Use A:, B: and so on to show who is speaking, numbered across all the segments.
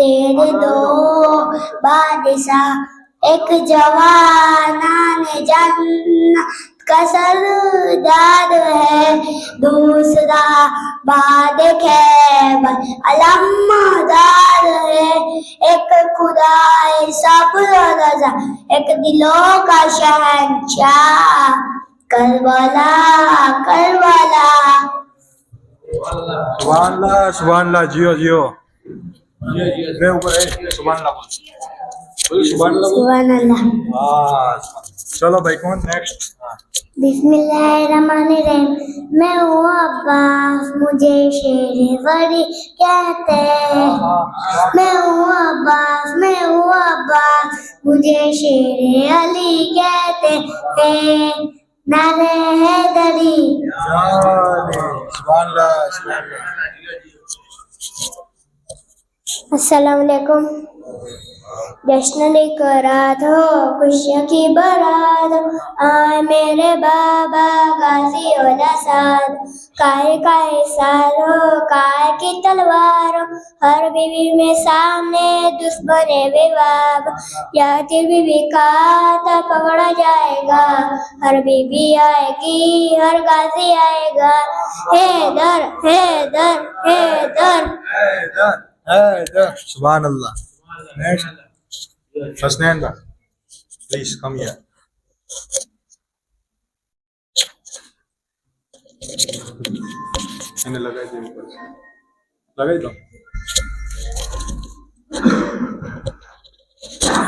A: तेरे दो बादशाह, एक जवानाने जन्नत का सरदार है, दूसरा बाद खैबर अलमदार है, एक खुदाए सब रज़ा, एक दिलों का शहंशाह, करबला करबला।
B: सुभान अल्लाह, जियो जियो मेरे ऊपर है, सुभान अल्लाह बोल, सुभान अल्लाह।
A: सुभान अल्लाह।
B: चलो भाई, कौन नेक्स्ट?
A: बिस्मिल्लाहिर्रहमानिर्रहीम। मैं हूँ अब्बास, मुझे शेर वरी कहते हैं। मैं हूँ अब्बास, मुझे शेर अली कहते हैं। नारे हैदरी।
B: सुभान अल्लाह, सुभान अल्लाह।
A: अस्सलाम वालेकुम। जश्न लेकर रात हो, खुशियों की बारात हो, आए मेरे बाबा गाजी वाला साथ। काहे काहे साल हो, काहे की तलवार हो, हर बीवी में सामने दुश्मन विवाद। याती बीवी का था पकड़ा जाएगा, हर बीवी आएगी, हर गाजी आएगा। हैदर हैदर हैदर।
B: सुभान अल्लाह। नेक्स्ट हसनैन भाई, प्लीज कम हियर। मैंने लगाई दो, लगाई दो।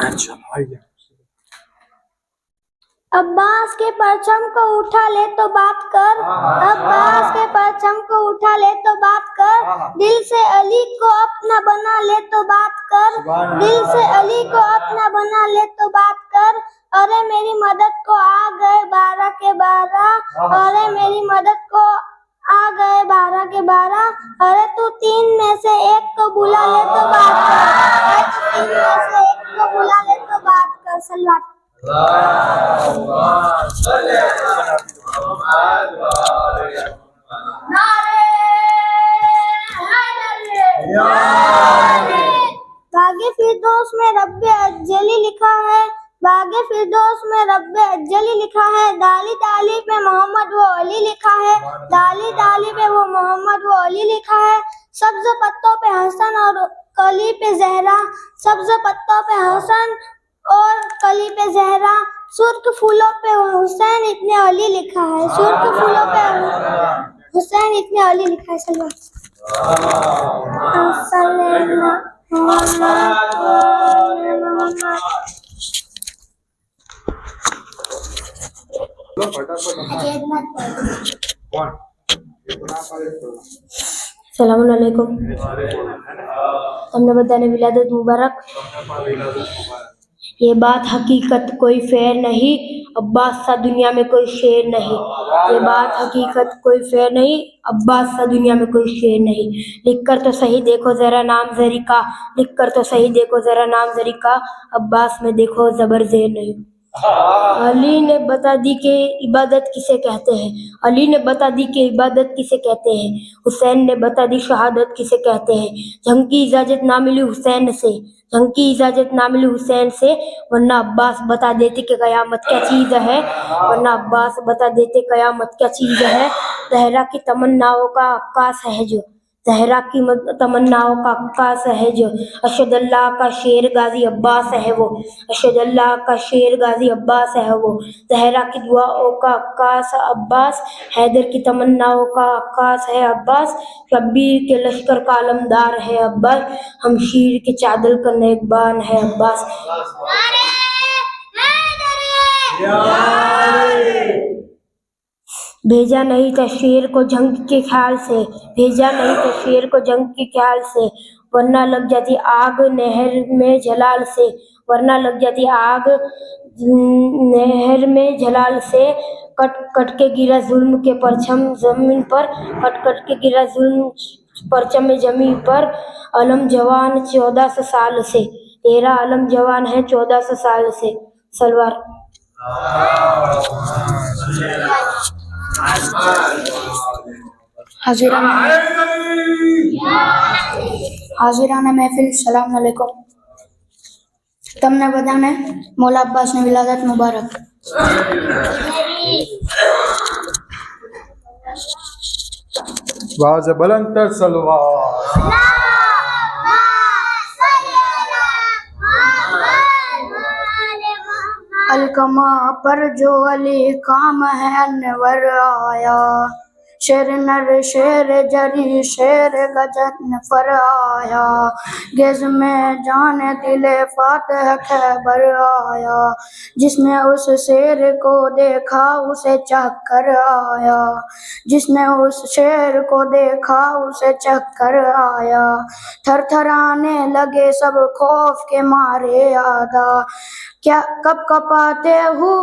B: अच्छा भाई,
A: अब्बास के परचम को उठा ले तो बात कर, अब्बास के परचम को उठा ले तो बात कर, दिल से अली को अपना बना ले तो बात कर, दिल से अली को अपना बना ले तो बात कर। अरे मेरी मदद को आ गए 12 के 12, अरे मेरी मदद को आ गए 12 के 12। अरे तू 3 में से एक को बुला ले तो बात कर, अरे तू 3 में से एक को बुला ले तो बात कर। सल्लल्लाहु बागे फिरदौस में रब्बे अज्जली लिखा है, बागे फिरदौस में रब्बे अज्जली लिखा है। दाली दाली पे मोहम्मद वो अली लिखा है, दाली दाली पे वो मोहम्मद वो अली लिखा है। सब्ज पत्तों पे हसन और कली पे जहरा, सब्ज पत्तों पे हसन और कली पे जहरा। सुर्ख फूलों पे हुसैन इब्ने अली लिखा है, सुर्ख फूलों पे हुसैन इब्ने अली लिखा है। सलामुअलैकुम। हमने बताने विलादत मुबारक। ये बात हकीकत कोई फेर नहीं, अब्बास सा दुनिया में कोई शेर नहीं। ये बात हकीकत कोई फेर नहीं, अब्बास सा दुनिया में कोई शेर नहीं। लिखकर तो सही देखो जरा नाम जरी का, लिखकर तो सही देखो जरा नाम जरी का, अब्बास में देखो जबर जेर नहीं। अली ने बता दी कि इबादत किसे कहते हैं, अली ने बता दी कि इबादत किसे कहते हैं, हुसैन ने बता दी शहादत किसे कहते हैं। जंग की इजाजत ना मिली हुसैन से, जंग की इजाजत ना मिली हुसैन से, वरना अब्बास बता देते कि कयामत क्या चीज़ है, वरना अब्बास बता देते कयामत क्या चीज़ है। ज़हरा की तमन्नाओं का अक्कास है जो, ज़हरा की तमन्नाओं का अक्कास है जो, अशहदुल्लाह का शेर गाजी अब्बास है वो, अशहदुल्लाह का शेर गाजी अब्बास है वो। ज़हरा की दुआओं का अक्कास अब्बास, हैदर की तमन्नाओं का अक्कास है अब्बास, शब्बीर के लश्कर का आलमदार है अब्बास, हमशीर के चादर का नेकबान है अब्बास। भेजा नहीं था शेर को जंग के ख्याल से, भेजा नहीं था शेर को जंग के ख्याल से, वरना लग जाती आग नहर में जलाल से, वरना लग जाती आग नहर में जलाल से। कट कट के गिरा जुल्म के परचम जमीन पर, कट कट के गिरा जुल्म परचम जमीन पर। अलम जवान 1400 साल से, तेरा अलम जवान है 1400 साल से। सलवार।
C: हाजिरान महफिल सलाम अलैकुम। तमने बजाने मौला अब्बास ने विलादत मुबारक।
B: आवाज बुलंद कर सलवात।
C: अलकमा पर जो अली काम है अनवर आया, शेर नर शेर जरी शेर गजन फर आया, गेज में जाने दिले फातह खैबर आया, जिसने उस शेर को देखा उसे चक्कर आया, जिसने उस शेर को देखा उसे चक्कर आया, थर थराने लगे सब खौफ के मारे आदा, क्या कब कपाते हो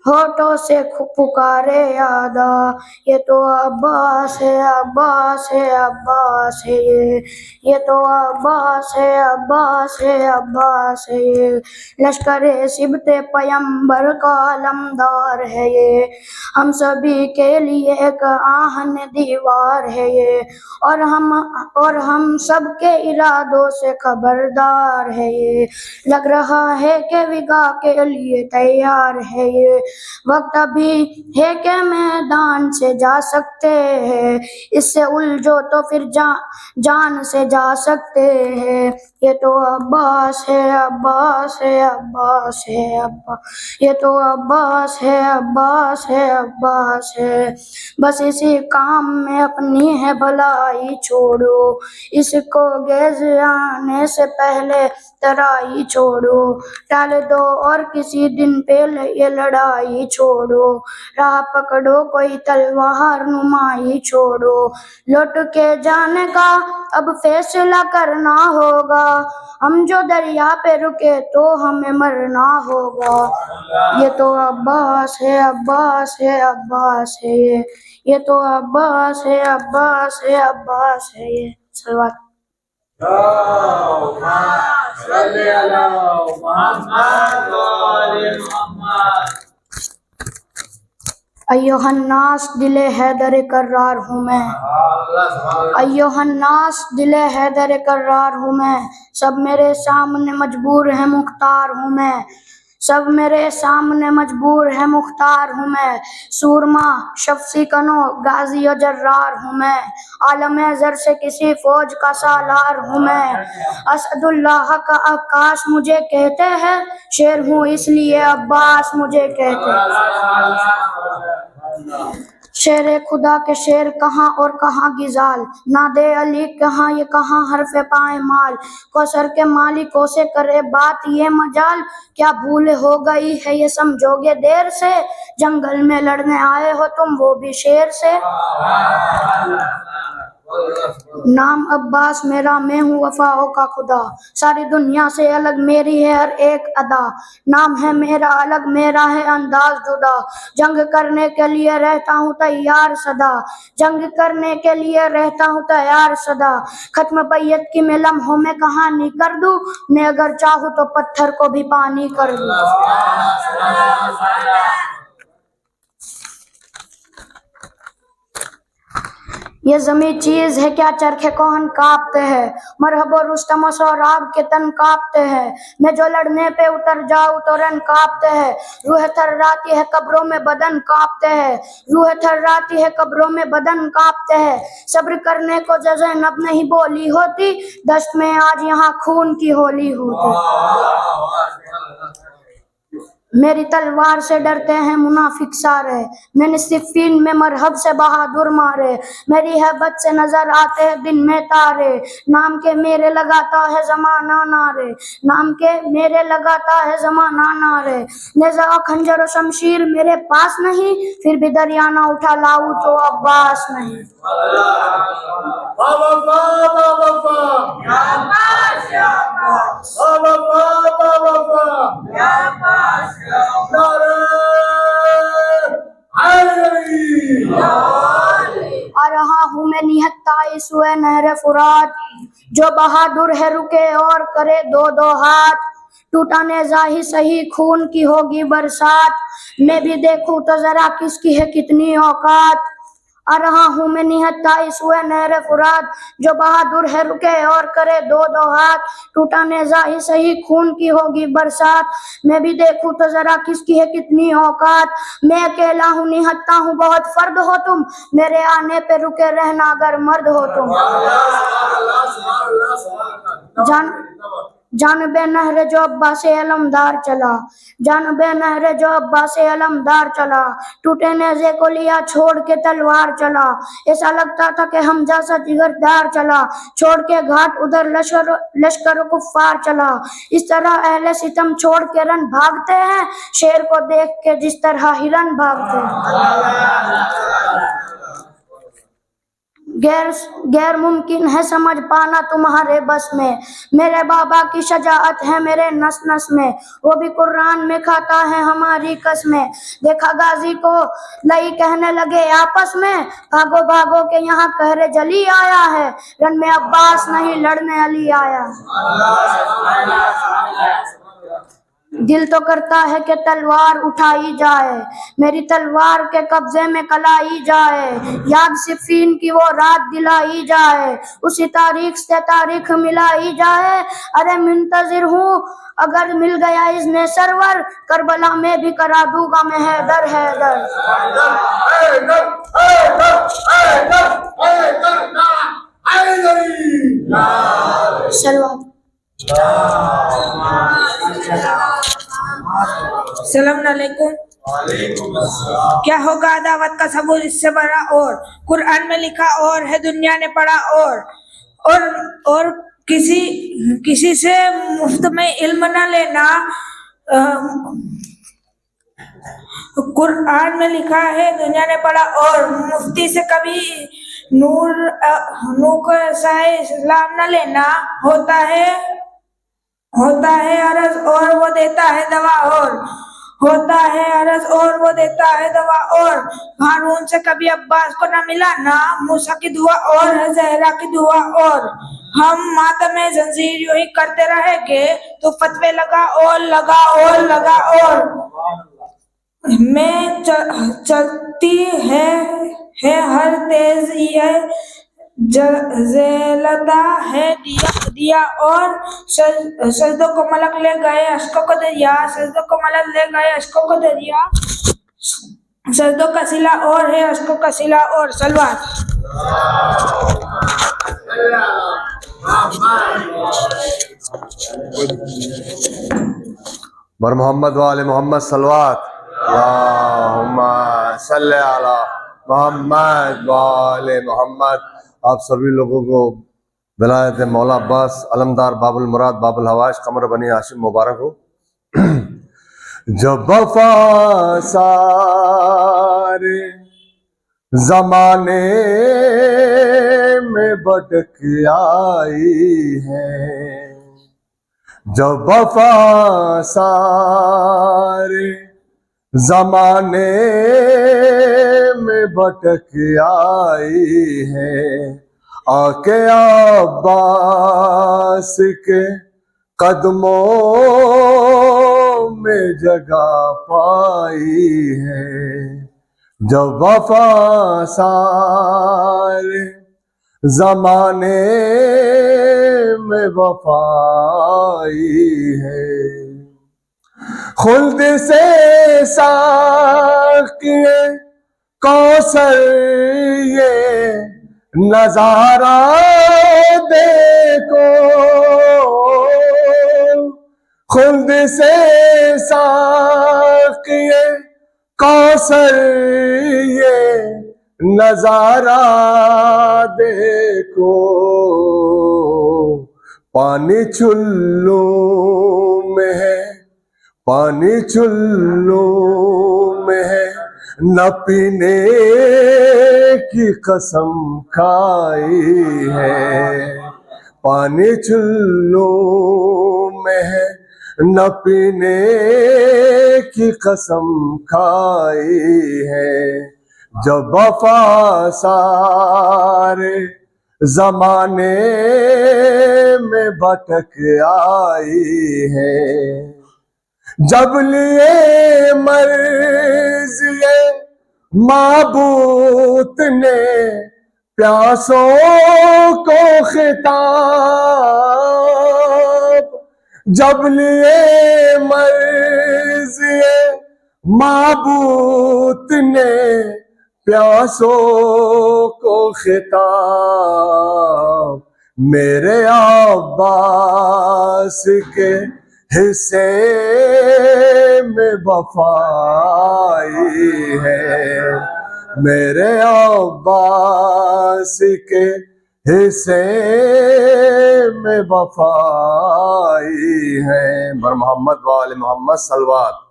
C: होठों से पुकारे यादा, ये तो अब्बास है अब्बास है अब्बास है ये तो अब्बास है अब्बास है अब्बास है ये, लश्कर सिबते पयंबर का अलमदार है ये, हम सभी के लिए एक आहन दीवार है ये, और हम सबके इरादों से खबरदार है ये, लग रहा है कि विगा के लिए तैयार है ये, वक्त अभी है कि मैदान से जा सकते हैं, इससे उलझो तो फिर जान से जा सकते हैं, ये तो अब्बास है अब्बास है अब्बास है अब्बास, ये तो अब्बास है अब्बास है अब्बास है, बस इसी काम में अपनी है भलाई छोड़ो, इसको गेज आने से पहले तराई छोड़ो, टाल दो और किसी दिन पे ये लड़ाई छोड़ो, राह पकड़ो कोई तलवार नुमाई छोड़ो, लौट के जाने का अब फैसला करना होगा, हम जो दरिया पे रुके तो हमें मरना होगा, ये तो अब्बास है अब्बास है अब्बास है ये तो अब्बास है अब्बास है अब्बास है ये। सलवात। अय्युहन्नास दिले हैदर कर्रार हूँ मैं, अय्युहन्नास दिले हैदर कर्रार हूँ मैं, सब मेरे सामने मजबूर है मुख्तार हूँ मैं, सब मेरे सामने मजबूर है मुख्तार हूँ मैं, सूरमा शफ्सी कनो गाजी और जर्रार हूँ मैं, आलम ज़र से किसी फौज का सालार हूँ मैं, असदुल्लाह का आकाश मुझे कहते हैं, शेर हूँ इसलिए अब्बास मुझे कहते हैं, शेर खुदा के शेर कहाँ और कहाँ गिजाल, नादे अली कहाँ ये कहाँ हरफे पाए माल, कौसर के मालिकों से करे बात ये मजाल, क्या भूल हो गई है ये समझोगे देर से, जंगल में लड़ने आए हो तुम वो भी शेर से, नाम अब्बास मेरा मैं हूँ वफाओं का खुदा, सारी दुनिया से अलग मेरी है हर एक अदा, नाम है मेरा अलग मेरा है अंदाज जुदा, जंग करने के लिए रहता हूँ तैयार सदा, जंग करने के लिए रहता हूँ तैयार सदा, खत्म बैयत की मैं लम्हों में कहानी कर दूँ, मैं अगर चाहूँ तो पत्थर को भी पानी कर दूँ। ये ज़मी चीज़ है क्या चरखे कोहन कांपते हैं, मरहब और रुस्तम और सोराब के तन कांपते हैं, मैं जो लड़ने पे उतर जाऊँ तो रन कांपते हैं, रूह थर्राती है कब्रों में बदन कांपते हैं, रूह थर्राती है कब्रों में बदन कांपते हैं, सब्र करने को ज़ैनब नहीं बोली होती, दस्त में आज यहाँ खून की होली होती, मेरी तलवार से डरते हैं मुनाफिक सारे, मैंने सिफ़ीन में मरहब से बहादुर मारे, मेरी हैबत से नजर आते हैं दिन में तारे, नाम के मेरे लगाता है जमाना नारे, नाम के मेरे लगाता है जमाना नारे, नेज़ा खंजर और शमशीर मेरे पास नहीं, फिर भी दरिया ना उठा लाऊं तो अब्बास नहीं। आ रहा हूँ मैं निहत्ता इसुए नहर फुरात, जो बहादुर है रुके और करे दो दो हाथ, टूटा नेज़ा ही सही खून की होगी बरसात, मैं भी देखूं तो जरा किसकी है कितनी औकात, आ रहा हूँ मैं निहत्था इस हुए नहर फुरात, जो बहादुर है रुके और करे दो दो हाथ, टूटा नेज़ा ही सही खून की होगी बरसात, मैं भी देखूं तो जरा किसकी है कितनी औकात, मैं अकेला हूँ निहत्था हूँ बहुत फर्द हो तुम, मेरे आने पे रुके रहना अगर मर्द हो तुम। जानबे नहर जो अब्बा से अलमदार चला, जानबे नहर जो अब्बा से अलमदार चला, टूटे नेज़े को लिया छोड़ के तलवार चला, ऐसा लगता था कि हम जैसा जिगरदार चला, छोड़ के घाट उधर लश्कर कुफ्फार चला, इस तरह अहले सितम छोड़ के रन भागते हैं, शेर को देख के जिस तरह हिरन भागते हैं। गैर मुमकिन है समझ पाना तुम्हारे बस में, मेरे बाबा की शजाअत है मेरे नस नस में, वो भी कुरान में खाता है हमारी कसमें, देखा गाजी को लई कहने लगे आपस में, भागो भागो के यहाँ कहरे जली आया है, रन में अब्बास नहीं लड़ने अली आया। दिल तो करता है कि तलवार उठाई जाए, मेरी तलवार के कब्जे में कलाई जाए, याद सिफीन की वो रात दिलाई जाए, उसी तारीख से तारीख मिलाई जाए, अरे मुंतजिर हूँ अगर मिल गया इसने सरवर, करबला में भी करा दूंगा मैं हैदर हैदर। सलवात।
D: सलाम अलैकुम। क्या होगा अदावत का सबूत इससे बड़ा, और कुरान में लिखा और है दुनिया ने पढ़ा और किसी से मुफ्त में इल्म न लेना। कुरान में लिखा है दुनिया ने पढ़ा और मुफ्ती से कभी नूर का साए इस्लाम न लेना। होता है अर्ज और वो देता है दवा, और होता है अर्ज और वो देता है दवा, और हारून से कभी अब्बास को न मिला ना मूसा की दुआ और है जहरा की दुआ, और हम मातम जंजीर यूं ही करते रहेंगे तो फतवे लगा और में चलती है हर तेज ये जलता है दिया और सजदों को मलक ले गए अश्कों को दरिया, सजदों को मलक ले गए अश्कों को दरिया, सजदों का सिला और है अश्कों का सिला और। सलवात।
E: बर मोहम्मद वाले मोहम्मद सलवात। अल्लाहुम्मा सल्ली अला मोहम्मद वाले मोहम्मद। आप सभी लोगों को विलायत मौला अब्बास अलमदार बाबुल मुराद बाबुल हवाश कमर बनी हाशिम मुबारक हो। जब वफा सारे जमाने में भटक आई है, जब वफा सारे जमाने में भटक आई है, आके अब्बास के कदमों में जगह पाई है, जब वफा सारे जमाने में वफाई है। खुल्द से साक़िए कौसर ये नजारा देखो, खुल्द से साक़िए कौसर ये नजारा देखो, पानी चुल्लू में है, पानी चुल्लू में है, न पीने की कसम खाई है, पानी चुल्लू में है, न पीने की कसम खाई है, जब वफा सारे जमाने में भटक आई है, जब लिए मर्ज़िए माबूद ने प्यासों को खिताब जब लिए मर्ज़िए माबूद ने प्यासों को खिताब मेरे अब्बास के हिस्से में वफाई है मेरे अब्बास के हिस्से में वफाई है बर मोहम्मद वाले मोहम्मद सलवात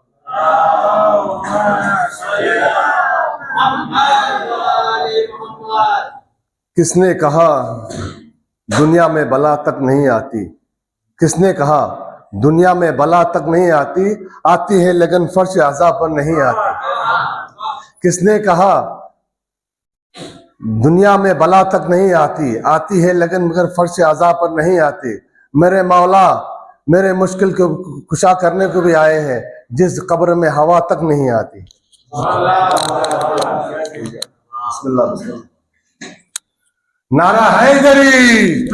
E: किसने कहा दुनिया में बला तक नहीं आती किसने कहा दुनिया में बला तक नहीं आती आती है लेकिन फर्श अज़ा पर नहीं आती किसने कहा दुनिया में बला तक नहीं आती आती है लेकिन मगर फर्श अज़ा पर नहीं आती मेरे मौला मेरे मुश्किल को कुशा करने को भी आए हैं जिस कब्र में हवा तक नहीं आती बिस्मिल्लाह नारा हैदरी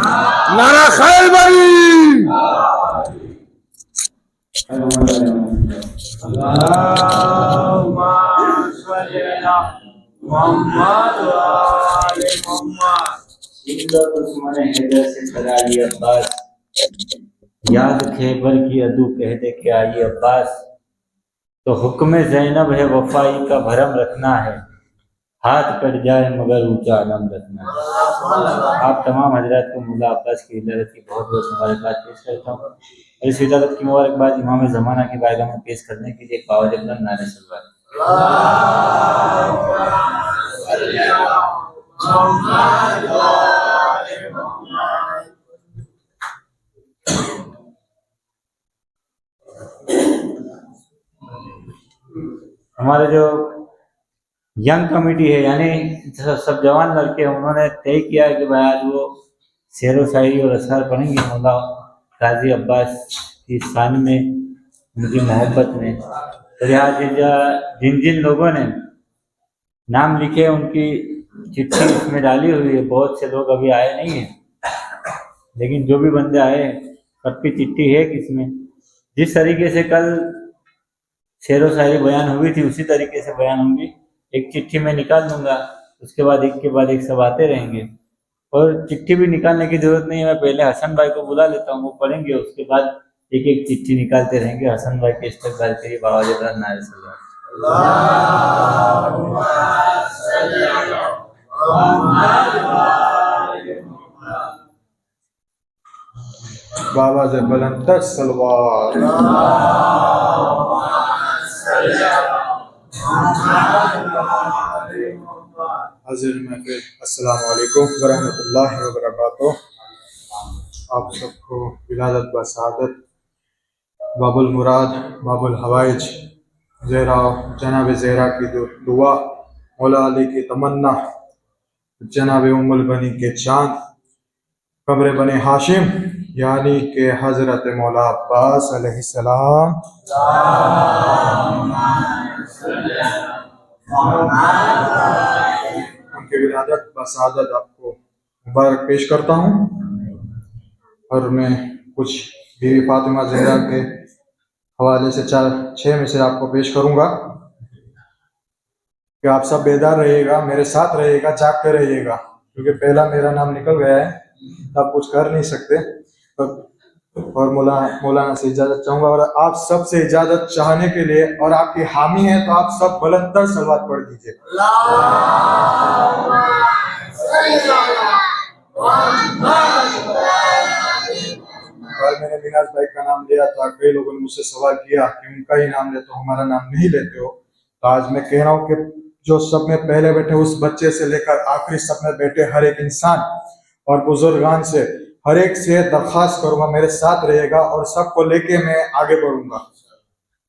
E: नारा खैबरी
F: याद खैबर की अदू कह दे के आई अब्बास तो हुक्म ज़ैनब है वफाई का भरम रखना है हाथ कट जाए मगर ऊंचा आलम रखना है। आप तमाम हजरात को मुल्ला अब्बास की इजाज़त की बहुत बहुत मुबारकबाद पेश करता हूँ और इस इजाज़त की मुबारकबाद इमाम ज़माना की बारगाह में पेश करने के लिए बावज अपना नारे सलवात हमारे जो यंग कमेटी है यानी सब जवान लड़के उन्होंने तय किया है कि भाई आज वो शेर व शायरी और असरार पढ़ेंगे मौला काजी अब्बास की शान में उनकी मोहब्बत में तो आज जिन जिन लोगों ने नाम लिखे उनकी चिट्ठी इसमें डाली हुई है बहुत से लोग अभी आए नहीं हैं लेकिन जो भी बंदे आए सबकी चिट्ठी है किसमें जिस तरीके से कल शेर व शायरी बयान हुई थी उसी तरीके से बयान होंगी एक चिट्ठी में निकाल दूंगा उसके बाद एक के बाद एक सब आते रहेंगे और चिट्ठी भी निकालने की जरूरत नहीं है मैं पहले हसन भाई को बुला लेता हूँ वो पढ़ेंगे उसके बाद एक एक चिट्ठी निकालते रहेंगे हसन भाई के इस्तकबाल के लिए बाबा जबरान नारे सल्लल्लाहु
B: बाबा से बुलंद सलवार हाजिर महफिल अस्सलाम वालेकुम वरहमतुल्लाहि वबरकातुहू आप सबको विलादत व सआदत बाबुल मुराद बाबुल हवाइज ज़हरा जनाब ज़हरा की दुआ मौला अली की तमन्ना जनाब उम्मुल बनी के चांद कब्र बने हाशिम यानी के हजरत मौला अब्बास अलैहिस्सलाम उनके विलादत व सआदत आपको मुबारक पेश करता हूँ और मैं कुछ बीवी फातिमा ज़हरा के हवाले से 4-6 में से आपको पेश करूँगा कि आप सब बेदार रहिएगा मेरे साथ रहिएगा जागते रहिएगा क्योंकि पहला मेरा नाम निकल गया है आप कुछ कर नहीं सकते और मौलाना से इजाज़त चाहूँगा और आप सब से इजाज़त चाहने के लिए और आपकी हामी है तो आप सब बुलंद सलवात पढ़ दीजिए कल मैंने मिनाज भाई का नाम लिया था कई लोगों ने मुझसे सवाल किया कि उनका ही नाम लेते हो हमारा नाम नहीं लेते हो तो आज मैं कह रहा हूँ कि जो सब में पहले बैठे उस बच्चे से लेकर आखिरी सब में बैठे हर एक इंसान और बुजुर्गान से हर एक से दरख्वास्त करूंगा मेरे साथ रहेगा और सबको लेके मैं आगे बढ़ूंगा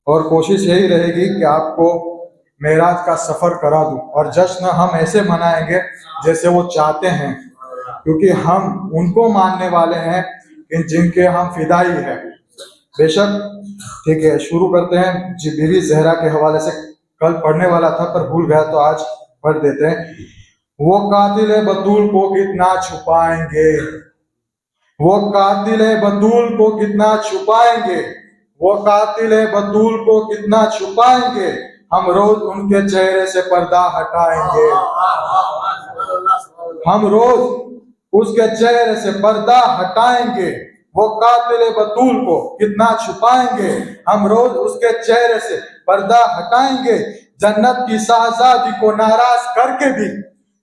B: और कोशिश यही रहेगी कि आपको मेराज का सफर करा दूं और जश्न हम ऐसे मनाएंगे जैसे वो चाहते हैं क्योंकि हम उनको मानने वाले हैं कि जिनके हम फिदाई हैं बेशक ठीक है शुरू करते हैं जी बीवी ज़हरा के हवाले से कल पढ़ने वाला था पर भूल गया, तो आज पढ़ देते हैं। वो कातिल बतूल को कितना छुपाएंगे, वो कातिल बतूल को कितना छुपाएंगे, वो कातिल बतूल को कितना छुपाएंगे, हम रोज उनके चेहरे से पर्दा हटाएंगे, हम रोज उसके चेहरे से पर्दा हटाएंगे। वो कातिल बतूल को कितना छुपाएंगे, हम रोज उसके चेहरे से पर्दा हटाएंगे। जन्नत की शहजादी को नाराज करके भी,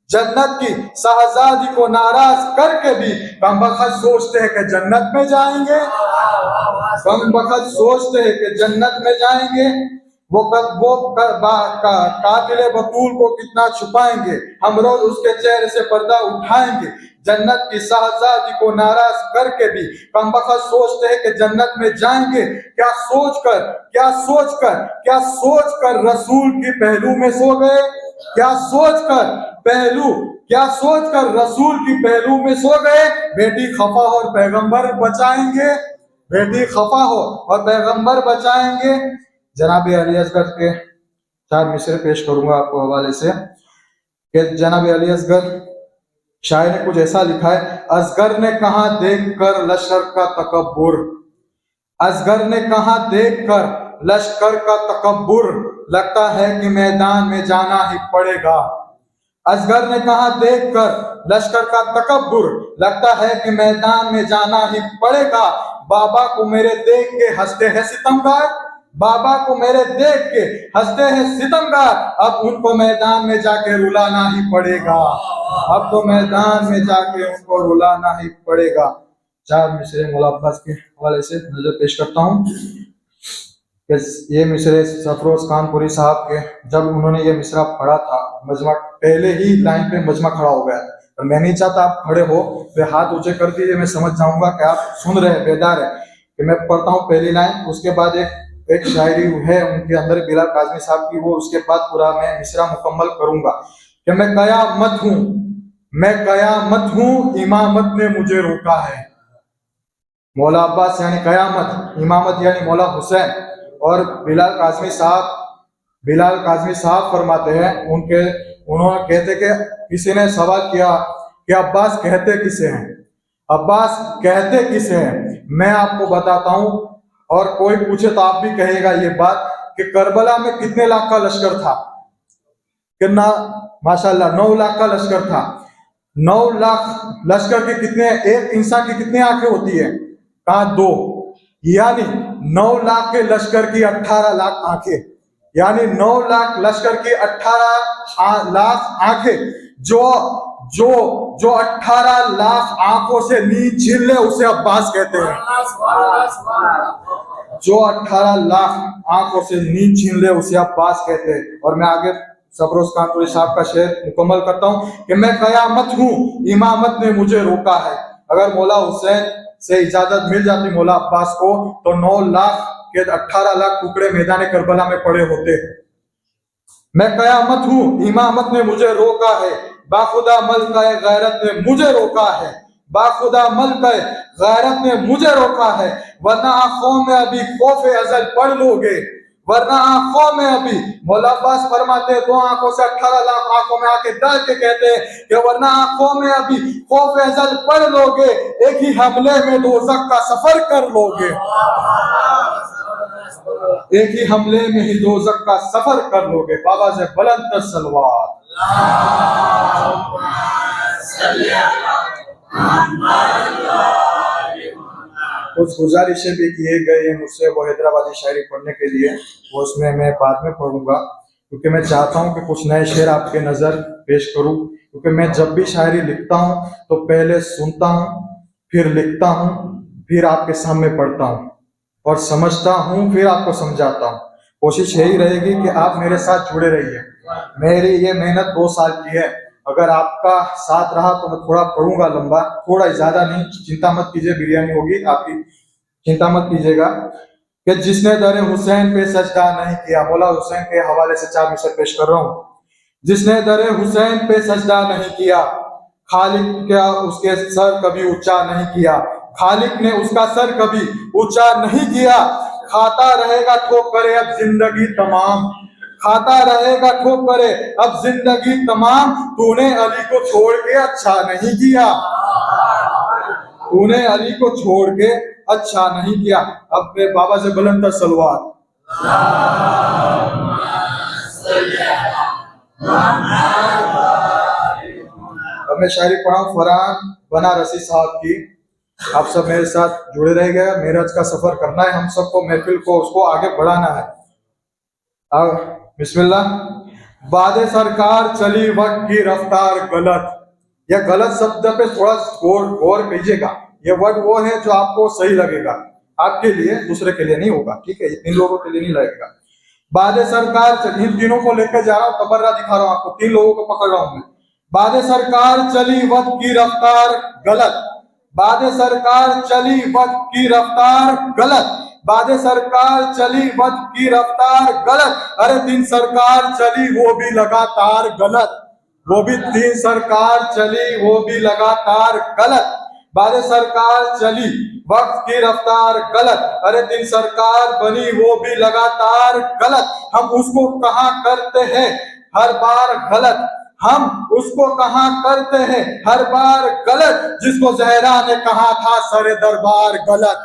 B: जन्नत की शहजादी को नाराज करके भी कम बखत सोचते हैं कि जन्नत में जाएंगे, कम बखत सोचते हैं कि जन्नत में जाएंगे। वो कातिल बतूल को कितना छुपाएंगे, हम रोज उसके चेहरे से पर्दा उठाएंगे। जन्नत की शहजादी को नाराज करके भी कम बखत सोचते हैं कि जन्नत में जाएंगे। क्या सोचकर, क्या सोचकर, क्या सोचकर रसूल की पहलू में सो गए, क्या सोचकर पहलू, क्या सोचकर रसूल की पहलू में सो गए। बेटी खफा हो और पैगंबर बचाएंगे, बेटी खफा हो और पैगंबर बचाएंगे। जनाब अली असगर के 4 मिसरे पेश करूंगा आपको हवाले से कि जनाब अली असगर शायर ने कुछ ऐसा लिखा है। असगर ने कहा देख कर लश्कर का तकब्बुर, असगर ने कहा देख कर लश्कर का तकब्बुर, लगता है कि मैदान में जाना ही पड़ेगा। असगर ने कहा देख कर लश्कर का तकब्बुर, लगता है कि मैदान में जाना ही पड़ेगा। बाबा को मेरे देख के हंसते हैं सितमगार, बाबा को मेरे देख के हंसते हैं सितमगार, अब उनको मैदान में जाके रुलाना ही पड़ेगा, अब तो मैदान में जाके उनको रुलाना ही पड़ेगा। 4 मिसरे मौला अब्बास के हवाले से नजर पेश करता हूँ कि ये मिसरे सफरोज कानपुरी साहब के, जब उन्होंने ये मिसरा पढ़ा था मजमा, पहले ही लाइन पे मजमा खड़ा हो गया था, और मैं नहीं चाहता आप खड़े हो, वे हाथ ऊंचे कर दीजिए, मैं समझ जाऊंगा कि आप सुन रहे हैं, बेदार है। कि मैं पढ़ता हूँ पहली लाइन, उसके बाद एक शायरी है उनके अंदर बिलाल काज़मी साहब की, वो उसके बाद पूरा मैं मिसरा मुकम्मल करूंगा कि मैं कयामत हूँ, मैं कयामत हूँ, इमामत ने मुझे रोका है। मौला अब्बास यानी कयामत, इमामत यानी मौला हुसैन, और बिलाल काज़मी साहब फरमाते हैं, उन्होंने कहते कि किसी ने सवाल किया कि अब्बास कहते किसे हैं, अब्बास कहते किसे हैं। मैं आपको बताता हूँ, और कोई पूछे तो आप भी कहेगा ये बात कि करबला में कितने लाख का लश्कर था, कितना माशाल्लाह 9 लाख का लश्कर था। 9 लाख लश्कर के कितने, एक इंसान की कितनी आंखें होती है, कहा 2, यानी 9 लाख के लश्कर की 18 लाख आंखें, यानी 9 लाख लश्कर की 18 लाख आंखें, जो जो जो 18 लाख आंखों से नींद छीन ले उसे अब्बास कहते हैं, जो 18 लाख आंखों से नींद छीन ले उसे अब्बास कहते हैं। और मैं आगे सफरोज कानपुरी साहब का शेर मुकम्मल करता हूँ कि मैं कयामत हूँ, इमामत ने मुझे रोका है। अगर मौला हुसैन से इजाजत मिल जाती मौला अब्बास को, तो 9 लाख के 18 लाख टुकड़े मैदान करबला में पड़े होते। मैं कयामत हूँ, इमामत ने मुझे रोका है, बाखुदा मलका गैरत ने मुझे रोका है, बाखुदा मलका गैरत ने मुझे रोका है, वरना आंखों में अभी खौफे अजल पढ़ लोगे, वरना आंखों में अभी, मौला अब्बास फरमाते हैं 2 आंखों से 18 लाख आंखों में आके डाल के कहते हैं कि वरना आंखों में अभी खौफे अजल पढ़ लोगे, एक ही हमले में दोज़ख का सफर कर लोगे, एक ही हमले में ही दोज़ख का सफर कर लोगे। बाबा से बुलंद तर सलवात। कुछ गुजारिशें भी किए गए हैं मुझसे वो हैदराबादी शायरी पढ़ने के लिए, वो उसमें मैं बाद में पढ़ूंगा, क्योंकि मैं चाहता हूं कि कुछ नए शेर आपके नज़र पेश करूं। क्योंकि मैं जब भी शायरी लिखता हूं तो पहले सुनता हूं, फिर लिखता हूं, फिर आपके सामने पढ़ता हूं और समझता हूं, फिर आपको समझाता हूं। कोशिश यही रहेगी कि आप मेरे साथ जुड़े रहिए। मेरी ये मेहनत 2 साल की है, अगर आपका साथ रहा तो मैं थोड़ा पढ़ूंगा लंबा, थोड़ा ज्यादा नहीं, चिंता मत कीजिए, बिरयानी होगी आपकी, चिंता मत कीजिएगा। कि जिसने दर हुसैन पे सजदा नहीं किया, मौला हुसैन के हवाले से 4 मिसर पेश कर रहा हूँ। जिसने दर हुसैन पे सजदा नहीं किया, खालिक क्या उसके सर कभी ऊंचा नहीं किया, खालिक ने उसका सर कभी ऊंचा नहीं किया, खाता रहेगा ठोकरे अब जिंदगी तमाम, खाता रहेगा ठोकरे अब जिंदगी तमाम। तूने अली को छोड़ के अच्छा नहीं किया, तूने अली को छोड़ के अच्छा नहीं किया। अब मैं बाबा से बुलंद सलवात। अब मैं शायरी पढ़ाऊं फरहान बनारसी साहब की। आप सब मेरे साथ जुड़े रह गए। मेरज का सफर करना है हम सबको, महफिल को उसको आगे बढ़ाना है। बिस्मिल्लाह। बादे सरकार चली वक्त की रफ्तार गलत। यह गलत शब्द पे थोड़ा गौर कीजिएगा। ये वर्ड वो है जो आपको सही लगेगा, आपके लिए, दूसरे के लिए नहीं होगा, ठीक है? इन लोगों के लिए नहीं लगेगा। बादे सरकार चली, इन तीनों को लेकर जा रहा हूं, तबर्रा दिखा रहा हूं आपको, 3 लोगों को पकड़ रहा हूं मैं। बादे सरकार चली वक्त की रफ्तार गलत, बादे सरकार चली वक्त की रफ्तार गलत, बादे सरकार चली वक्त की रफ्तार गलत। अरे 3 सरकार चली वो भी लगातार गलत, वो भी 3 सरकार चली वो भी लगातार गलत। बादे सरकार चली वक्त की रफ्तार गलत, अरे 3 सरकार बनी वो भी लगातार गलत। हम उसको कहाँ करते हैं हर बार गलत, हम उसको कहाँ करते हैं हर बार गलत, जिसको जहरा ने कहा था सरे दरबार गलत,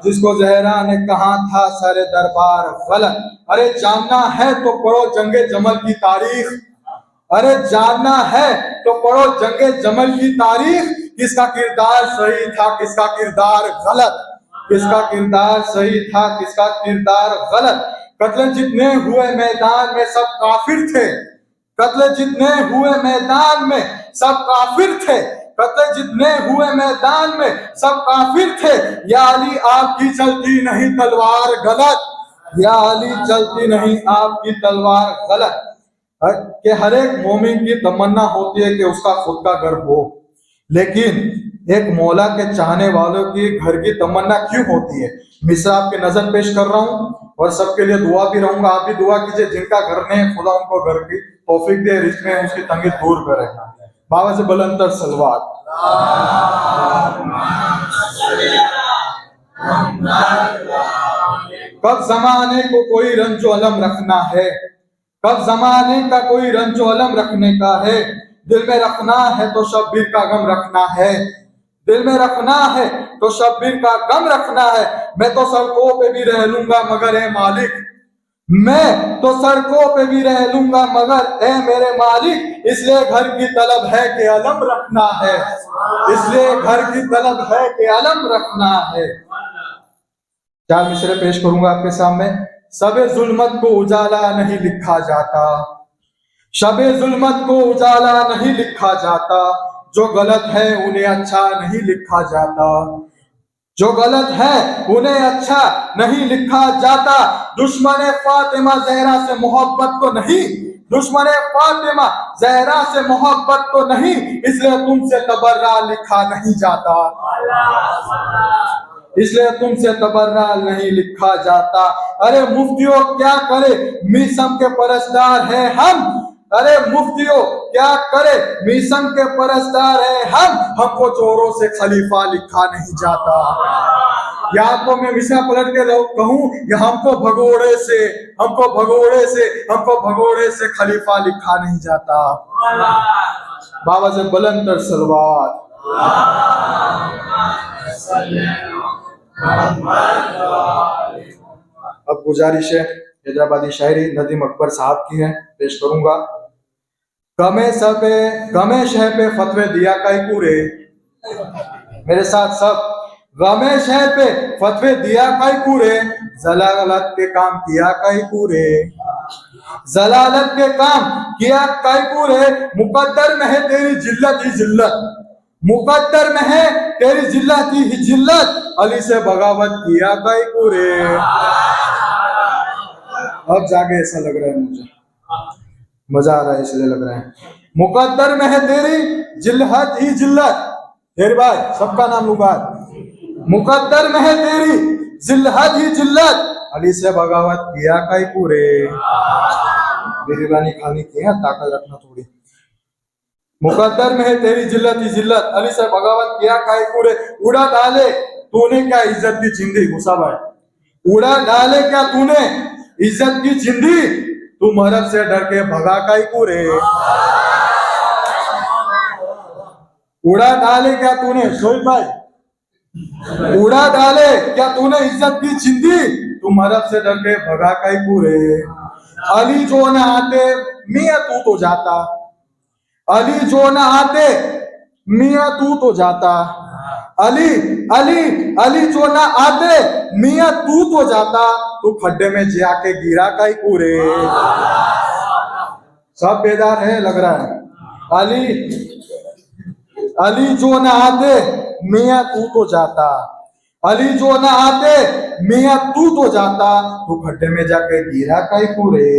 B: जिसको जहरा ने कहा था सरे दरबार गलत। अरे जानना है तो पढ़ो जंगे जमल की तारीख, अरे जानना है तो पढ़ो जंगे जमल की तारीख। किसका किरदार सही था किसका किरदार गलत, किसका किरदार सही था किसका किरदार गलत। कत्ल जितने हुए मैदान में सब काफिर थे, कत्ल जितने हुए मैदान में सब काफिर थे, कत्ल जितने हुए मैदान में सब काफिर थे। या अली आपकी चलती नहीं तलवार गलत, या अली चलती नहीं आपकी तलवार गलत। कि हर एक मोमिन की तमन्ना होती है कि उसका खुद का घर हो, लेकिन एक मौला के चाहने वालों की घर की तमन्ना क्यों होती है? मिसरा आपके नजर पेश कर रहा हूं और सबके लिए दुआ भी रहूंगा। आप भी दुआ कीजिए, जिनका घर नहीं खुदा उनको घर की तौफीक दे, रिज़्क़ में उसकी तंगी दूर करे। बाबा से बुलंद सलवात। कब जमाने को कोई रंजो अलम रखना है, कब जमाने का कोई रंजो अलम रखने का है। दिल में रखना है तो शब्बीर का गम रखना है, दिल में रखना है तो शब्बीर का गम रखना है। मैं तो सड़कों पे भी रह लूंगा मगर ए मालिक, मैं तो सड़कों पे भी रह लूंगा मगर ए मेरे मालिक। इसलिए घर की तलब है कि अलम रखना है, इसलिए घर की तलब है कि अलम रखना है। 4 मिसरे पेश करूंगा आपके सामने। शबे जुल्मत को उजाला नहीं लिखा जाता, शबे जुल्मत को उजाला नहीं लिखा जाता। जो गलत है उन्हें अच्छा नहीं लिखा जाता, जो गलत है उन्हें अच्छा नहीं लिखा जाता। दुश्मन फातिमा जहरा से मोहब्बत तो नहीं, दुश्मन फातिमा जहरा से मोहब्बत तो नहीं, इसलिए तुमसे तबर्रा लिखा नहीं जाता, इसलिए तुमसे तबर्रा नहीं लिखा जाता। अरे मुफ्तियों क्या करे मीसम के परस्तार है हम, अरे मुफ्तियों क्या करे मीसम के परस्तार है हम। हमको चोरों से खलीफा लिखा नहीं जाता, या तो मैं मिसरा पलट के कहूं, या हमको भगोड़े से, हमको भगोड़े से, हमको भगोड़े से खलीफा लिखा नहीं जाता। बाबा से बुलंद तर सलवात। अब गुजारिश है हैदराबादी शायरी नदीम अकबर साहब की है, पेश करूंगा। गमे शह पे फतवे दिया कई पूरे, मेरे साथ सब। गमे शह पे फतवे दिया कई पूरे, जलालत के काम किया कई पूरे, जलालत के काम किया कई पूरे। मुकद्दर में है तेरी जिल्लत ही जिल्लत, मुकद्दर में है तेरी जिल्लत ही जिल्लत। अली से बगावत किया कई पूरे। अब जाके ऐसा लग रहा है, मुझे मजा आ रहा है इसलिए लग रहा है। मुकद्दर में है तेरी जिल्लत ही जिल्लत, तेरे भाई सबका नाम लूंगा। मुकद्दर में है तेरी जिल्लत ही जिल्लत, अली से बगावत किया कई पूरे। बिरयानी खाने की है, ताकत रखना थोड़ी। मुकद्दर में है तेरी जिल्लत ही जिल्लत, अली से बगावत किया कई पूरे। उड़ा डाले तूने क्या इज्जत दी जिंदगी, गुस्सा भाई। उड़ा डाले क्या तूने इज्जत की चिंदी, तुम अरब से डर के भगा काई को रे। उड़ा डाले क्या तूने शोएब भाई, उड़ा डाले क्या तूने इज्जत की चिंदी, तुम अरब से डर के भगा काई को रे। अली जो न आते मियां तू तो जाता, अली जो न आते मियां तू तो जाता, अली अली अली जो न आते मियां तू तो जाता, तू खड्डे में जाके गिरा काई को रे। सब बेदार है लग रहा है। अली जो न आते मियां तू तो जाता, अली जो न आते मियां तू तो जाता, तू खड्डे में जाके गिरा काई को रे।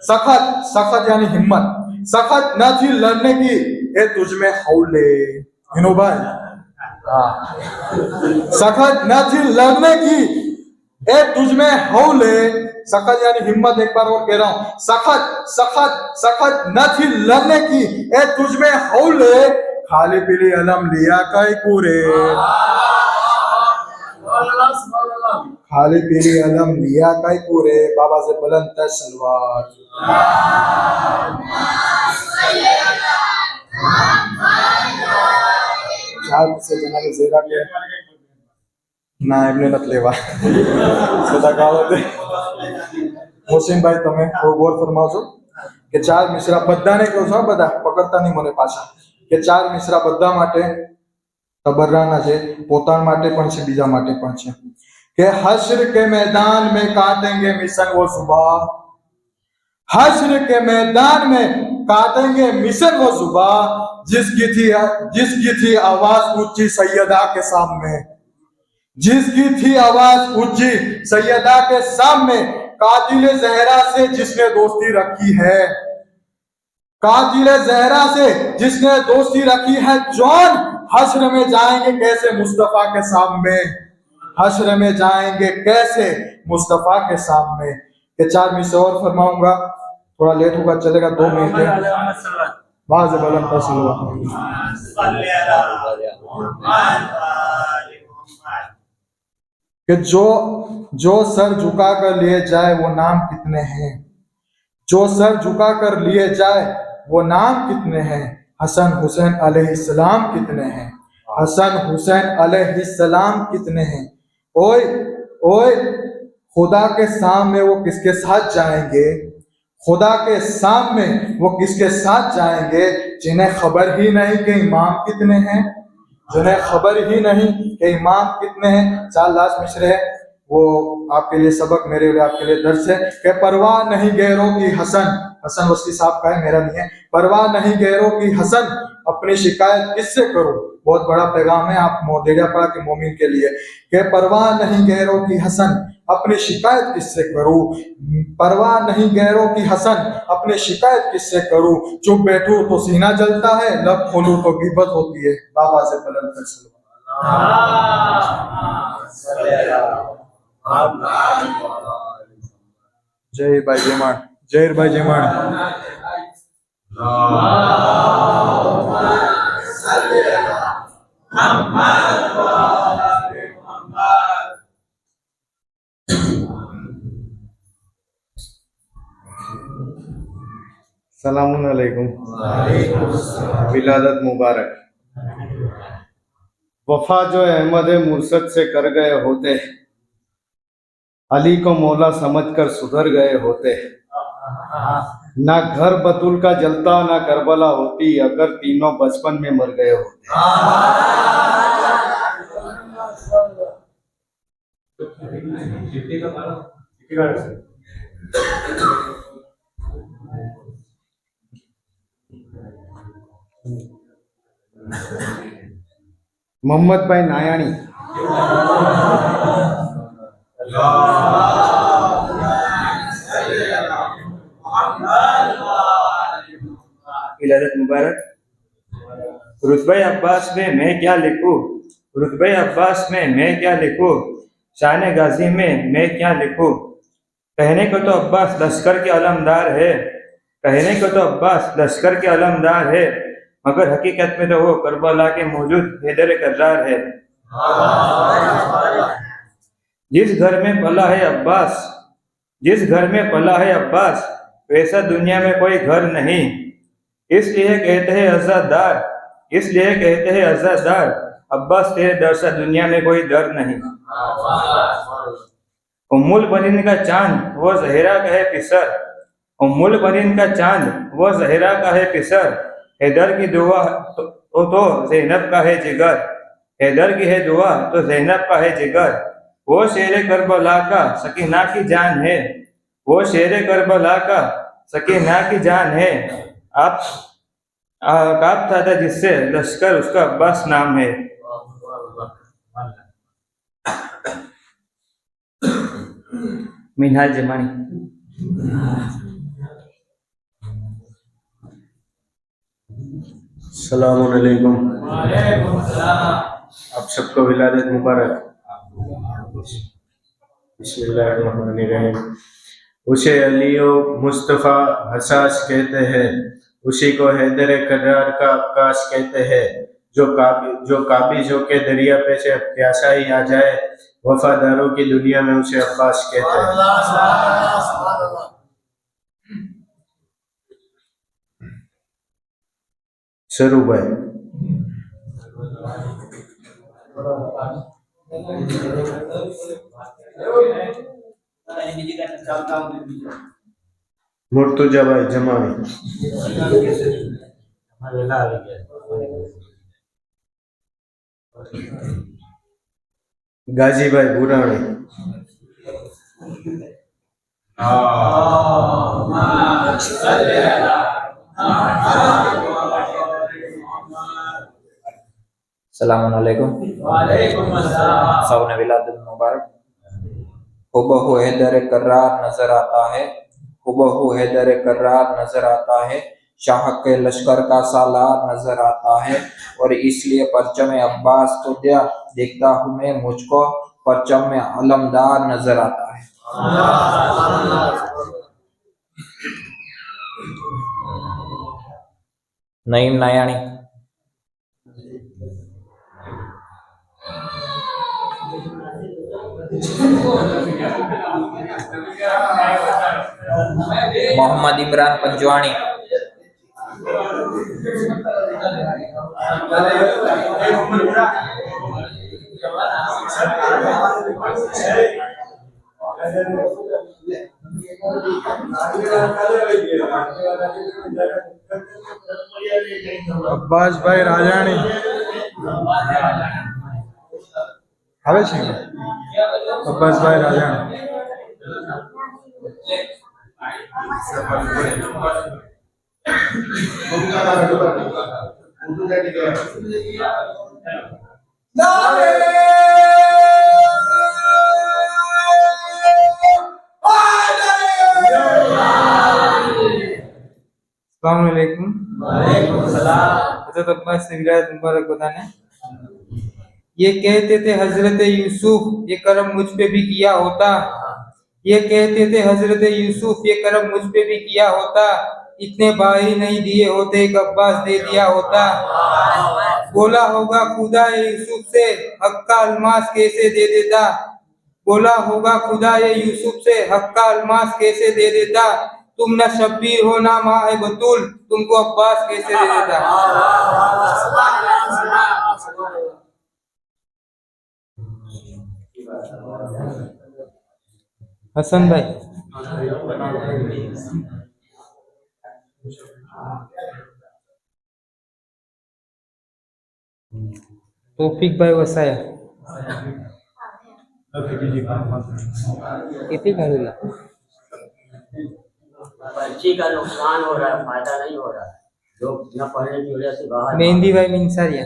B: सखत सखत यानी हिम्मत, सखत न थी लड़ने की ए तुझ में हौले। हिनो भाई, सखत न थी लड़ने की ए तुझ में हौले। सखत यानी हिम्मत, एक बार और कह रहा हूं, सखत सखत सखत न थी लड़ने की ए तुझ में हौले। खाली पीली अलम लिया काई पूरे, खाली पीली अलम लिया काई पूरे। बाबा से बुलंद है सलवार। से जनाब ज़ेरा के ना એમને નથી લેવા બધા ગાળો દે। મોસીનભાઈ તમે ગોર ફરમાવજો કે ચાર મિસરા બધાને કહું છું, બધા પકડતા નહીં મને પાછા, કે ચાર મિસરા બધા માટે તબર્રાના છે, પોતાના માટે પણ છે, બીજા માટે પણ છે। કે હશ્ર के मैदान में काटेंगे मिशन वो सुबह, हश्र के मैदान में काटेंगे मिशन वो सुबह, जिसकी थी आवाज ऊंची सैयदा के सामने, जिसकी थी आवाज ऊंची सैयदा के सामने। कातिले जहरा से जिसने दोस्ती रखी है, कातिले जहरा से जिसने दोस्ती रखी है, जौन हश्र में जाएंगे कैसे मुस्तफा के सामने, हश्र में जाएंगे कैसे मुस्तफा के सामने। ये चार मिसरे और फरमाऊंगा, थोड़ा लेट होगा चलेगा, 2 मिनट है। बाज़ बलम कि जो सर झुका कर लिए जाए वो नाम कितने हैं, जो सर झुका कर लिए जाए वो नाम कितने हैं। हसन हुसैन अलैहिस्सलाम कितने हैं, हसन हुसैन अलैहिस्सलाम कितने हैं। ओए ओए खुदा के सामने वो किसके साथ जाएंगे, खुदा के सामने वो किसके साथ जाएंगे, जिन्हें खबर ही नहीं कि इमाम कितने हैं, जिन्हें खबर ही नहीं कि इमाम कितने हैं। 4 लास्ट मिसरे है, वो आपके लिए सबक, मेरे लिए आपके लिए दर्स है। कि परवाह नहीं गैरों की हसन, हसन वस्ती साहब का है, मेरा नहीं है। परवाह नहीं गैरों की हसन, अपनी शिकायत किससे करूं। बहुत बड़ा पैगाम है आप मोदेगा पड़ा के मोमिन के लिए। कि परवाह नहीं गैरों की हसन, अपनी शिकायत किससे करूं, परवाह नहीं गैरों की हसन, अपनी शिकायत किससे करूं। चुप बैठूं तो सीना जलता है, लब खोलूं तो गिबत होती है। बाबा से बुलंद है जय भाई जयमान, जय भाई जयमान।
G: सलामुन अलैकुम, विलादत मुबारक। वफा जो अहमद मुर्शद से कर गए होते, अली को मौला समझकर सुधर गए होते। ना घर बतुल का जलता ना करबला होती, अगर तीनों बचपन में मर गए होते। मोहम्मद भाई नायाणी।
H: विलादत मुबारक। रुतबे अब्बास में मैं क्या लिखूं, रुतबे अब्बास में मैं क्या लिखूं, शान गाजी में मैं क्या लिखूं। कहने को तो अब्बास लश्कर के अलमदार है, कहने को तो अब्बास लश्कर के अलमदार है, मगर हकीकत में तो वो करबला के मौजूद हैदर कर्रार है। जिस घर में पला है अब्बास, जिस घर में पला है अब्बास वैसा दुनिया में कोई घर नहीं। इसलिए कहते हैं अज़ादार, अब्बास तेरे डर से दुनिया में कोई डर नहीं। उम्मुल बनीन का चांद वो जहरा का है पिसर, उम्मुल बनीन का चांद वो जहरा का है पिसर, हैदर की दुआ तो ज़ैनब का है जिगर, हैदर की है दुआ तो ज़ैनब का है जिगर। वो शेर करबला का सकीना की जान है, वो शेर करबला का सकीना की जान है। आप कांपता था जिससे लश्कर उसका अब्बास नाम है। मिनहाल जमानी।
I: अस्सलामुअलैकुम। आप सबको विलादत मुबारक। बिस्मिल्लाहिर्रहमानिर्रहीम। उसे अलियो मुस्तफ़ा हसास कहते हैं, उसी को हैदर करार का अक्कास कहते हैं। जो काबिज के दरिया पे से प्यासा ही आ जाए, वफादारों की दुनिया में उसे अब्बास कहते हैं। शुरू भाई। मुर्तुजा भाई जमानी। गाजी भाई बुरानी।
J: अस्सलामुअलैकुम। सौने विलादत मुबारक। हुबहू हैदर कर्रार नजर आता है, हुबहू हैदर कर्रार नजर आता है, शाह के लश्कर का सालार नजर आता है। और इसलिए परचम अब्बास को देखता हूँ मैं, मुझको परचम में अलमदार नजर आता है। नईम नायानी। मोहम्मद इमरान पंजवानी।
B: अब्बास भाई राजाणी। આવે છે અબ્બાસ ભાઈ રાજાણી।
K: अस्सलामुअलैकुम। हज़रत अब्बास से विलायत मुबारक बताने। ये कहते थे हजरत यूसुफ ये करम मुझ पे भी किया होता, ये कहते थे हजरत यूसुफ ये करम मुझ पे भी किया होता, इतने भाई नहीं दिए होते एक अब्बास दे दिया होता। बोला होगा खुदा ये यूसुफ से हक का अलमास कैसे दे देता, बोला होगा खुदा ये यूसुफ से हक का अलमास कैसे दे देता। तुम न शब्बीर हो ना माँ है बतूल, तुमको अब्बास कैसे दे देता। हसन भाई। तौफीक भाई वसाया।
L: पर्ची का नुकसान हो रहा है, फायदा नहीं हो रहा है। लोग न पढ़ने की वजह से बाहर।
K: मेहंदी भाई मिंसारिया।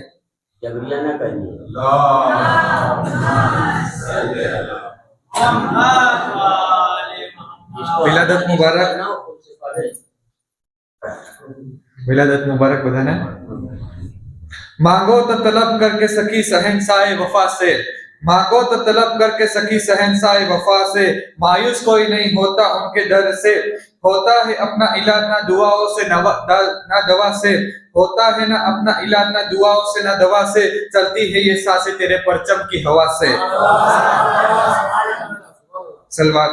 L: जबरिया न करिए।
B: विलादत मुबारक। विलादत मुबारक बधाने। मांगो तो तलब करके सखी शहंशाह वफा से, मांगो तो तलब करके सखी शहंशाह वफा से, मायूस कोई नहीं होता उनके दर से, होता है अपना इलाज ना दुआओं से ना दवा से, होता है ना अपना इलाज ना दुआओं से ना दवा से, चलती है ये सांसें तेरे परचम की हवा से। सलवात।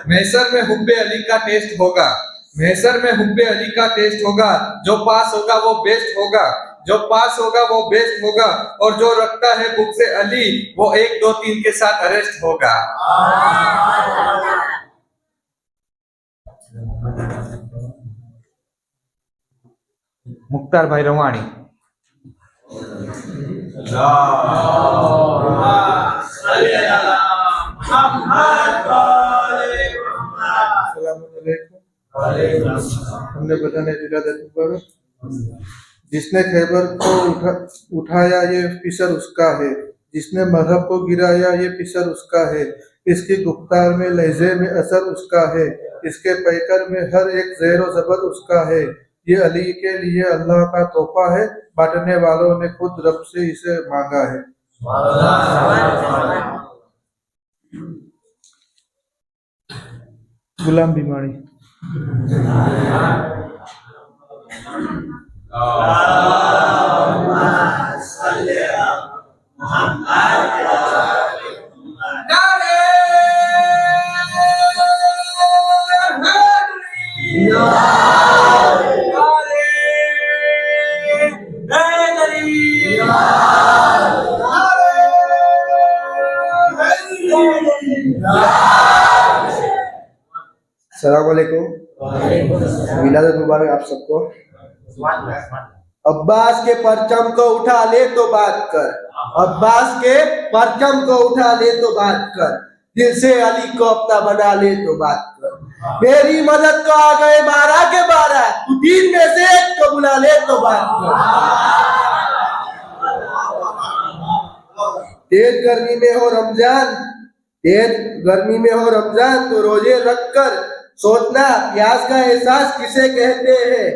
G: महशर में हुब्बे अली का टेस्ट होगा, महशर में हुब्बे अली का टेस्ट होगा। जो पास होगा वो बेस्ट होगा, जो पास होगा वो बेस्ट होगा। और जो रखता है बुक से अली वो 1 2 3 के साथ अरेस्ट होगा।
K: मुख्तार भाई रवाणी।
B: हमने बताने जिसने खैबर को उठाया ये फिसर उसका है, जिसने मरहब को गिराया ये फिसर उसका है। इसकी गुफ्तार में लहजे में असर उसका है, इसके पैकर में हर एक ज़ेर व ज़बर उसका है। ये अली के लिए अल्लाह का तोहफा है, बांटने वालों ने खुद रब से इसे मांगा है। गुलाम बीमारी।
M: अस्सलाम वालेकुम, मिलाद मुबारक आप सबको। अब्बास के परचम को उठा ले तो बात कर, अब्बास के परचम को उठा ले तो बात कर, दिल से अली को अपना बना ले तो बात कर। मेरी मदद को आ गए 12 के 12, तू 3 में से 1 को बुला ले तो बात कर। तेज गर्मी में हो रमजान, तेज गर्मी में हो रमजान तो रोजे रख कर सोचना प्यास का एहसास किसे कहते हैं।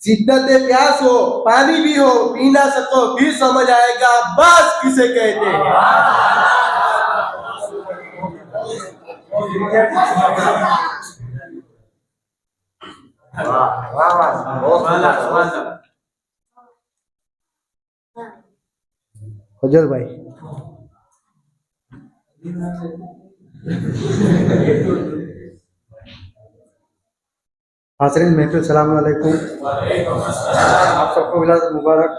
M: शिद्दत प्यास हो पानी भी हो पी ना सको फिर समझ आएगा अब्बास किसे कहते हैं।
B: फजल भाई। हाज़रीन महफिल सलाम अलैकुम, आप सबको मिलाद मुबारक।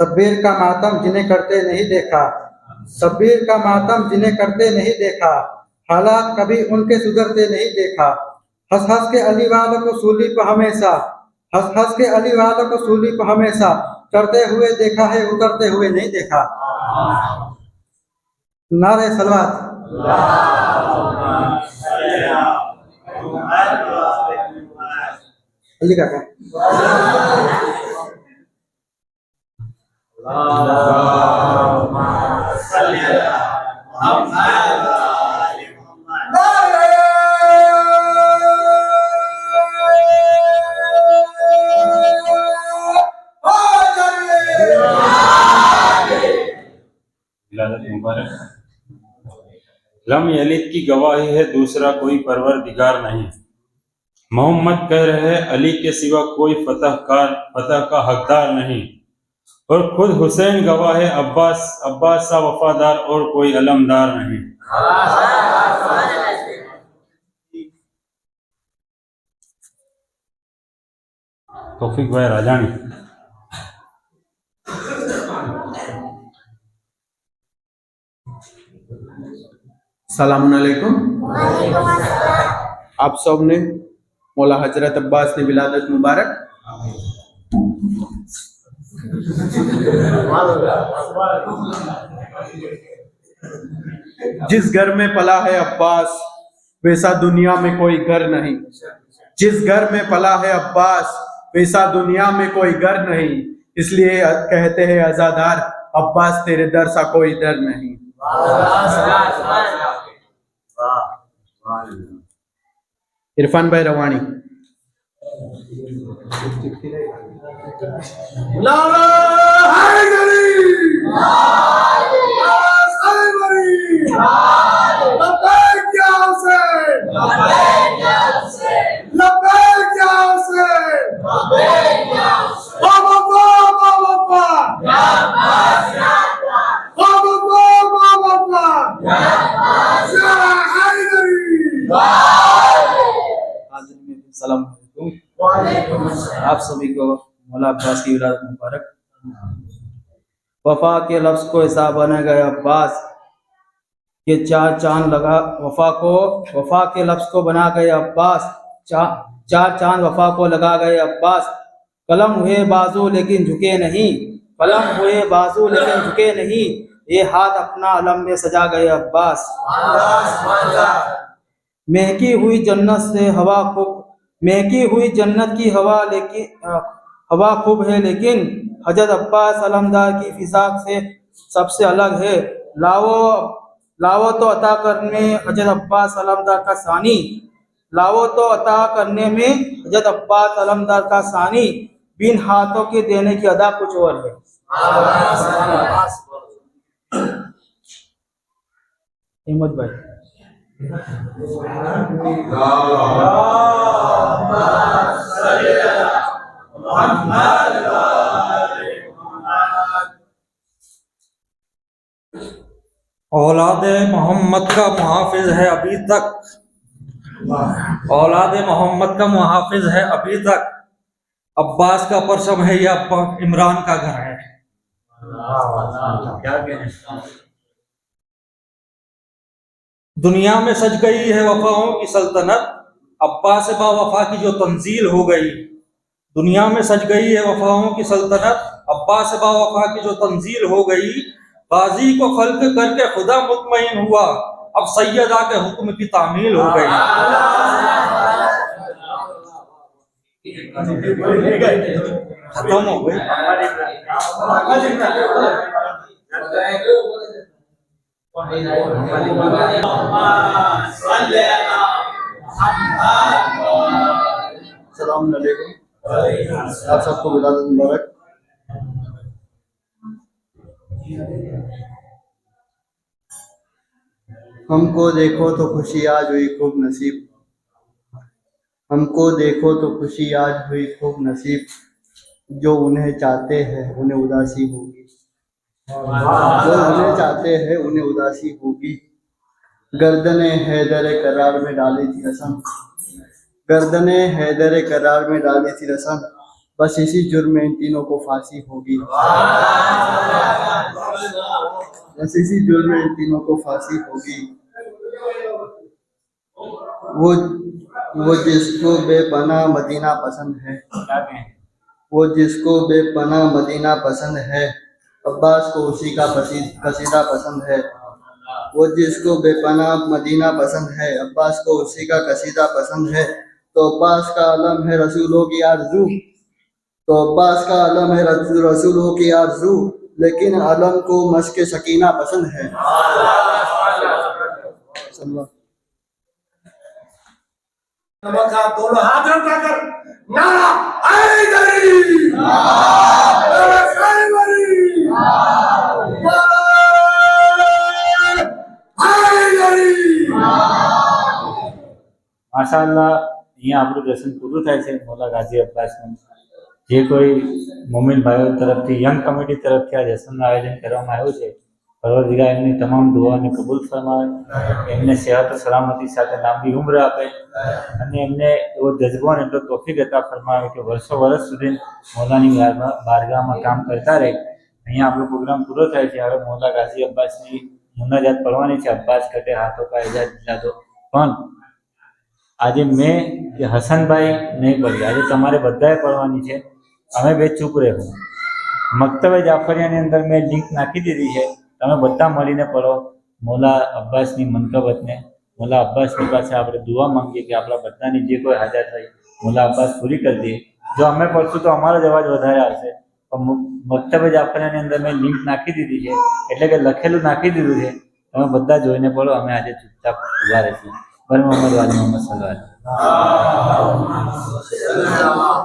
B: शब्बीर का मातम जिन्हें करते नहीं देखा, शब्बीर का मातम जिन्हें करते नहीं देखा, हालात कभी उनके सुधरते नहीं देखा। हंस हंस के अली वालों को सूली पर हमेशा, हंस हंस के अली वालों को सूली पर हमेशा चढ़ते हुए देखा है, उतरते हुए नहीं देखा। नारे सलवात। अली काका।
N: लम यलिद की गवाही है दूसरा कोई परवरदिगार नहीं। मोहम्मद कह रहे हैं अली के सिवा कोई फतह का हकदार नहीं। और खुद हुसैन गवाह है अब्बास सा वफादार और कोई अलमदार नहीं। तौफीक भाई राजानी।
G: सलाम अलैकुम। आप सब ने मौला हजरत अब्बास ने विलादत मुबारक। जिस घर में पला है अब्बास वैसा दुनिया में कोई घर नहीं, जिस घर में पला है अब्बास वैसा दुनिया में कोई घर नहीं। इसलिए कहते हैं आजादार अब्बास तेरे दर सा कोई दर नहीं। इरफान भाई रवानी।
E: नारा हैदरी, लब्बैक या हुसैन, लब्बैक या हुसैन, बाबा
K: आप सभी को मौला अब्बास की विलादत मुबारक। वफा के लफ्ज़ को ऐसा बना गया अब्बास के चार चांद लगा, वफा के लफ्ज़ को बना गए अब्बास, चार चांद वफा को लगा गए अब्बास। कलम हुए बाजू लेकिन झुके नहीं, कलम हुए बाजू लेकिन झुके नहीं, ये हाथ अपना अलम में सजा गए अब्बास। महकी हुई जन्नत से हवा खूब, महकी हुई जन्नत की हवा, लेकिन हवा खूब है लेकिन हजरत अब्बास अलमदार की फिजा से सबसे अलग है। लावो तो अता करने हजरत अब्बास अलमदार का सानी, लावो तो अता करने में हजरत अब्बास अलमदार का सानी, बिन हाथों के देने की अदा कुछ और है। हिम्मत भाई।
O: औलाद मोहम्मद का मुहाफिज है अभी तक, औलाद मोहम्मद का मुहाफिज है अभी तक, अब्बास का परचम है या इमरान का घर है। क्या कहें। दुनिया में सज गई है वफाओं की सल्तनत, अब्बास बावफा की जो तंजील हो गई। दुनिया में सज गई है वफाओं की सल्तनत, अब्बास बावफा की जो तंजील हो गई। गाजी को खल्क करके खुदा मुतमईन हुआ, अब सैयदा के हुक्म की तामील हो गई। खत्म हो गई।
G: अस्सलाम वालेकुम, आप सबको विलादत मुबारक। हमको देखो तो खुशी आज हुई खूब नसीब, हमको देखो तो खुशी आज हुई खूब नसीब, जो उन्हें चाहते हैं उन्हें उदासी होगी, जो उन्हें चाहते हैं उन्हें उदासी होगी। गर्दने हैदर करार में डाली थी रस्म, गर्दने हैदर करार में डाली थी रस्म, बस इसी जुर्म में इन तीनों को फांसी होगी, बस इसी जुर्म में इन तीनों को फांसी होगी। वो जिसको बेपनाह मदीना पसंद है, वो जिसको बेपनाह मदीना पसंद है, अब्बास को उसी का कसीदा पसंद है। वो जिसको बेपनाह मदीना पसंद है, अब्बास को उसी का कसीदा पसंद है। तो अब्बास का आलम है रसूलों की आरज़ू, तो अब्बास का आलम है रसूलों की आरज़ू, लेकिन आलम को मश्क सकीना पसंद है।
E: दोनों हाथ उठाकर नारा हैदरी,
F: માશાઅલ્લાહ અહીંયા આપણું દર્શન પૂરું થાય છે મોલા ગાઝી અબ્બાસનું। જે કોઈ મોમિન ભાઈઓ તરફથી યંગ કમિટી તરફથી આ દર્શનનું આયોજન કરવામાં આવ્યું છે, પરવરદિગાર એમની તમામ દુઆને કબૂલ ફરમાવે, એમને સેહત સલામતી સાથે લાંબી ઉંમર આપે અને એમને એવો જજ્બો અને એટલો તોફીક અતા ફરમાવે કે વર્ષો વર્ષ સુધી મોલાની બારગાહમાં કામ કરતા રહે। અહીંયા આપણો પ્રોગ્રામ પૂરો થાય છે। હવે મોલા ગાઝી અબ્બાસની મુનાજાત પડવાની છે, અબ્બાસ કટે હાથો કા એજાજ દિલા દો। પણ આજે મેં કે હસનભાઈ નહીં પડી, આજે તમારે બધાએ પડવાની છે। અમે બે ચૂપ રહેવું। મક્તબે જાફરિયાની અંદર મેં લિંક નાખી દીધી છે, તમે બધા મળીને પડો મોલા અબ્બાસની મનકબતને। મોલા અબ્બાસની પાસે આપણે દુઆ માંગીએ કે આપણા બધાની જે કોઈ હાજર થઈ મોલા અબ્બાસ પૂરી કરી દે। જો અમે પડશું તો અમારો જ અવાજ વધારે આવશે। પણ મક્તબે જાફરિયાની અંદર મેં લિંક નાખી દીધી છે, એટલે કે લખેલું નાખી દીધું છે, તમે બધા જોઈને પડો। અમે આજે ચૂપચાપ ઊભા રહીશું। बर मोहम्मद वाली मोहम्मद सल्लल्लाहु अलैहि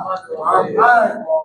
F: वसल्लम।